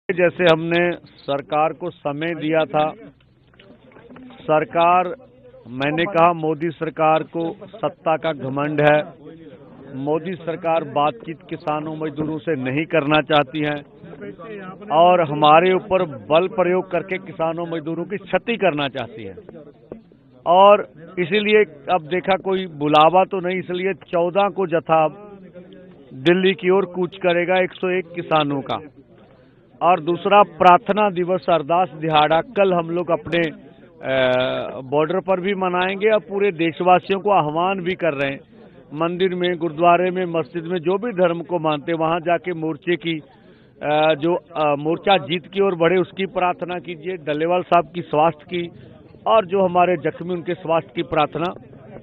जैसे हमने सरकार को समय दिया था, सरकार, मैंने कहा मोदी सरकार को सत्ता का घमंड है। मोदी सरकार बातचीत किसानों मजदूरों से नहीं करना चाहती है और हमारे ऊपर बल प्रयोग करके किसानों मजदूरों की क्षति करना चाहती है। और इसीलिए अब देखा कोई बुलावा तो नहीं, इसलिए 14 को जत्था दिल्ली की ओर कूच करेगा 101 किसानों का। और दूसरा, प्रार्थना दिवस, अरदास दिहाड़ा कल हम लोग अपने बॉर्डर पर भी मनाएंगे और पूरे देशवासियों को आह्वान भी कर रहे हैं। मंदिर में, गुरुद्वारे में, मस्जिद में, जो भी धर्म को मानते वहां जाके मोर्चे की मोर्चा जीत की ओर बढ़े उसकी प्रार्थना कीजिए, डल्लेवाल साहब की स्वास्थ्य की और जो हमारे जख्मी उनके स्वास्थ्य की प्रार्थना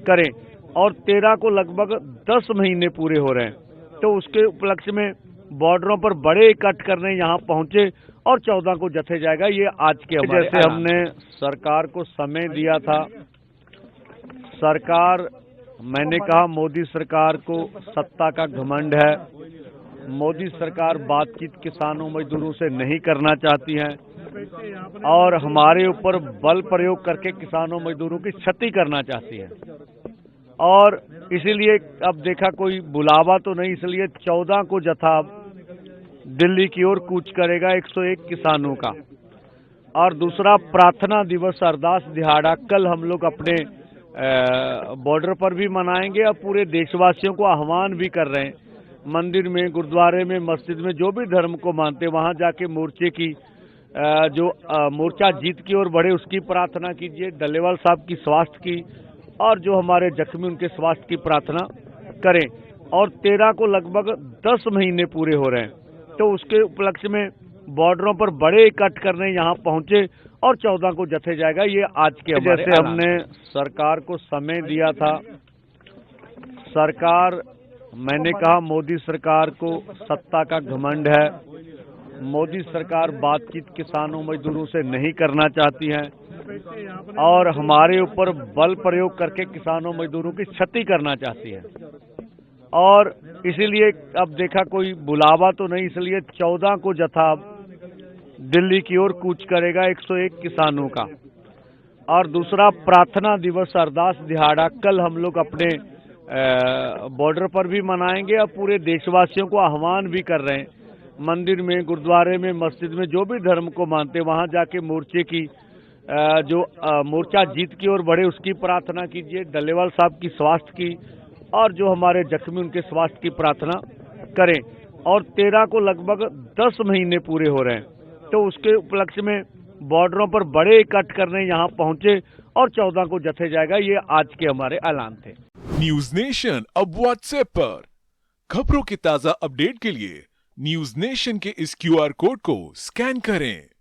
करें। और 13 को लगभग 10 महीने पूरे हो रहे हैं, तो उसके उपलक्ष्य में बॉर्डरों पर बड़े इकट्ठ करने यहाँ पहुंचे और 14 को जथे जाएगा। ये आज के हमारे जैसे हमने सरकार को समय दिया था, सरकार, मैंने कहा मोदी सरकार को सत्ता का घमंड है। मोदी सरकार बातचीत किसानों मजदूरों से नहीं करना चाहती है और हमारे ऊपर बल प्रयोग करके किसानों मजदूरों की क्षति करना चाहती है। और इसीलिए अब देखा कोई बुलावा तो नहीं, इसलिए 14 को जत्था दिल्ली की ओर कूच करेगा 101 किसानों का। और दूसरा, प्रार्थना दिवस, अरदास दिहाड़ा कल हम लोग अपने बॉर्डर पर भी मनाएंगे और पूरे देशवासियों को आह्वान भी कर रहे हैं। मंदिर में, गुरुद्वारे में, मस्जिद में, जो भी धर्म को मानते वहां जाके मोर्चे की मोर्चा जीत की ओर बढ़े उसकी प्रार्थना कीजिए, डल्लेवाल साहब की स्वास्थ्य की और जो हमारे जख्मी उनके स्वास्थ्य की प्रार्थना करें। और 13 को लगभग 10 महीने पूरे हो रहे हैं, तो उसके उपलक्ष्य में बॉर्डरों पर बड़े इकट्ठ करने यहाँ पहुंचे और 14 को जथे जाएगा। ये आज के हमारे जैसे हमने सरकार को समय दिया था, सरकार, मैंने कहा मोदी सरकार को सत्ता का घमंड है। मोदी सरकार बातचीत किसानों मजदूरों से नहीं करना चाहती है और हमारे ऊपर बल प्रयोग करके किसानों मजदूरों की क्षति करना चाहती है। और इसीलिए अब देखा कोई बुलावा तो नहीं, इसलिए 14 को जत्था दिल्ली की ओर कूच करेगा 101 किसानों का। और दूसरा, प्रार्थना दिवस, अरदास दिहाड़ा कल हम लोग अपने बॉर्डर पर भी मनाएंगे और पूरे देशवासियों को आह्वान भी कर रहे हैं। मंदिर में, गुरुद्वारे में, मस्जिद में, जो भी धर्म को मानते वहां जाके मोर्चे की मोर्चा जीत की ओर बढ़े उसकी प्रार्थना कीजिए, डल्लेवाल साहब की स्वास्थ्य की और जो हमारे जख्मी उनके स्वास्थ्य की प्रार्थना करें। और 13 को लगभग 10 महीने पूरे हो रहे हैं, तो उसके उपलक्ष्य में बॉर्डरों पर बड़े इकट्ठ करने यहाँ पहुंचे और 14 को जथे जाएगा। ये आज के हमारे ऐलान थे। न्यूज नेशन अब व्हाट्सएप पर खबरों की ताजा अपडेट के लिए न्यूज नेशन के इस QR कोड को स्कैन करें।